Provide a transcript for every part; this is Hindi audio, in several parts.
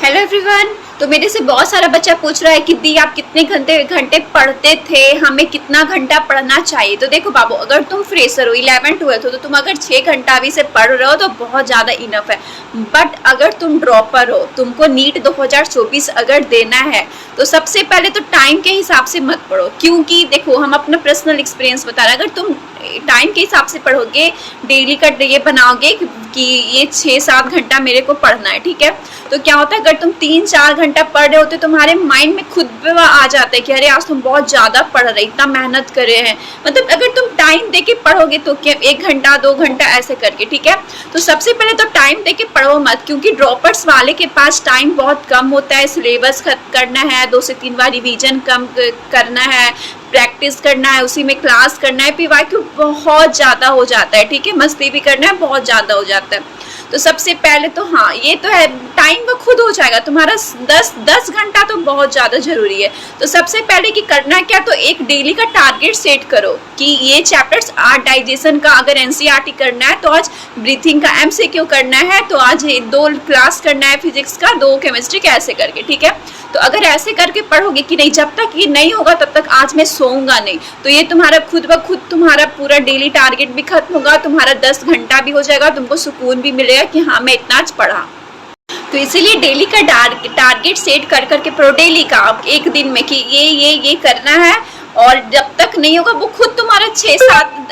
Hello everyone. तो मेरे से बहुत सारा बच्चा पूछ रहा है कि दी आप कितने घंटे पढ़ते थे, हमें कितना घंटा पढ़ना चाहिए। तो देखो बाबू, अगर तुम फ्रेशर हो 11-12 हो तो तुम अगर 6 घंटा अभी से पढ़ रहे हो तो बहुत ज़्यादा इनफ है। बट अगर तुम ड्रॉपर हो, तुमको नीट 2024 अगर देना है तो सबसे पहले तो टाइम के हिसाब से मत पढ़ो। क्योंकि देखो, हम अपना पर्सनल एक्सपीरियंस बता रहे हैं। अगर तुम टाइम के हिसाब से पढ़ोगे, डेली का ये बनाओगे कि ये 6-7 घंटा मेरे को पढ़ना है, ठीक है, तो क्या होता है अगर तुम 3-4 घंटा पढ़ रहे होते तुम्हारे माइंड में खुद पे आ जाता है कि अरे आज तुम बहुत ज़्यादा पढ़ रहे, इतना मेहनत करे हैं। मतलब अगर तुम टाइम दे के पढ़ोगे तो क्या 1 घंटा 2 घंटा ऐसे करके, ठीक है। तो सबसे पहले तो टाइम दे के पढ़ो मत, क्योंकि ड्रॉपर्स वाले के पास टाइम बहुत कम होता है। सिलेबस खत्म करना है, 2 से 3 बार रिवीजन कम करना है, प्रैक्टिस करना है, उसी में क्लास करना है, पीवाईक्यू बहुत ज़्यादा हो जाता है, ठीक है, मस्ती भी करना है, बहुत ज़्यादा हो जाता है। तो सबसे पहले तो हाँ, ये तो है, टाइम वो खुद हो जाएगा तुम्हारा। 10 घंटा तो बहुत ज़्यादा ज़रूरी है। तो सबसे पहले कि करना क्या, तो एक डेली का टारगेट सेट करो कि ये चैप्टर्स आज डाइजेशन का अगर एनसीईआरटी करना है तो आज ब्रीथिंग का एमसीक्यू करना है, तो आज 2 क्लास करना है फिजिक्स का, 2 केमिस्ट्री का, ऐसे करके, ठीक है। तो अगर ऐसे करके पढ़ोगे कि नहीं जब तक ये नहीं होगा तब तक आज मैं सोऊंगा नहीं, तो ये तुम्हारा खुद ब खुद तुम्हारा पूरा डेली टारगेट भी खत्म होगा, तुम्हारा 10 घंटा भी हो जाएगा, तुमको सुकून भी मिलेगा कि हाँ मैं इतना आज पढ़ा। तो इसीलिए डेली का टारगेट सेट कर करके पढ़ो, डेली का एक दिन में कि ये करना है। और जब तक नहीं होगा वो खुद तुम्हारा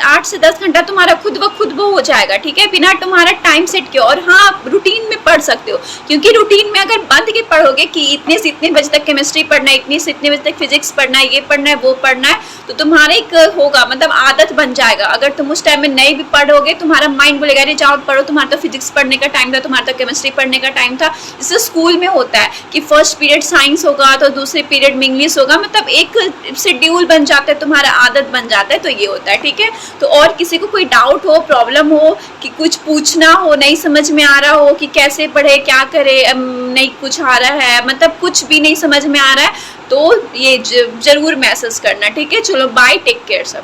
8 से 10 घंटा तुम्हारा खुद वो हो जाएगा, ठीक है, बिना तुम्हारा टाइम सेट किया। और हाँ, रूटीन में पढ़ सकते हो, क्योंकि रूटीन में अगर बंद के पढ़ोगे कि इतने से इतने बजे तक केमिस्ट्री पढ़ना है, इतने से इतने बजे तक फिजिक्स पढ़ना है, ये पढ़ना है, वो पढ़ना है, तो तुम्हारा एक होगा, मतलब आदत बन जाएगा। अगर तुम उस टाइम में नहीं भी पढ़ोगे, तुम्हारा माइंड बोलेगा अरे जाओ पढ़ो, तुम्हारा तो फिजिक्स पढ़ने का टाइम था, तुम्हारा तो केमिस्ट्री पढ़ने का टाइम था। जैसे स्कूल में होता है कि फर्स्ट पीरियड साइंस होगा तो दूसरे पीरियड में इंग्लिश होगा, मतलब एक शेड्यूल बन जाता है, तुम्हारा आदत बन जाता है, तो ये होता है, ठीक है। तो और किसी को कोई डाउट हो, प्रॉब्लम हो, कि कुछ पूछना हो, नहीं समझ में आ रहा हो कि कैसे पढ़े, क्या करे, नहीं कुछ आ रहा है, मतलब कुछ भी नहीं समझ में आ रहा है, तो ये जरूर मैसेज करना, ठीक है। चलो बाय, टेक केयर सब।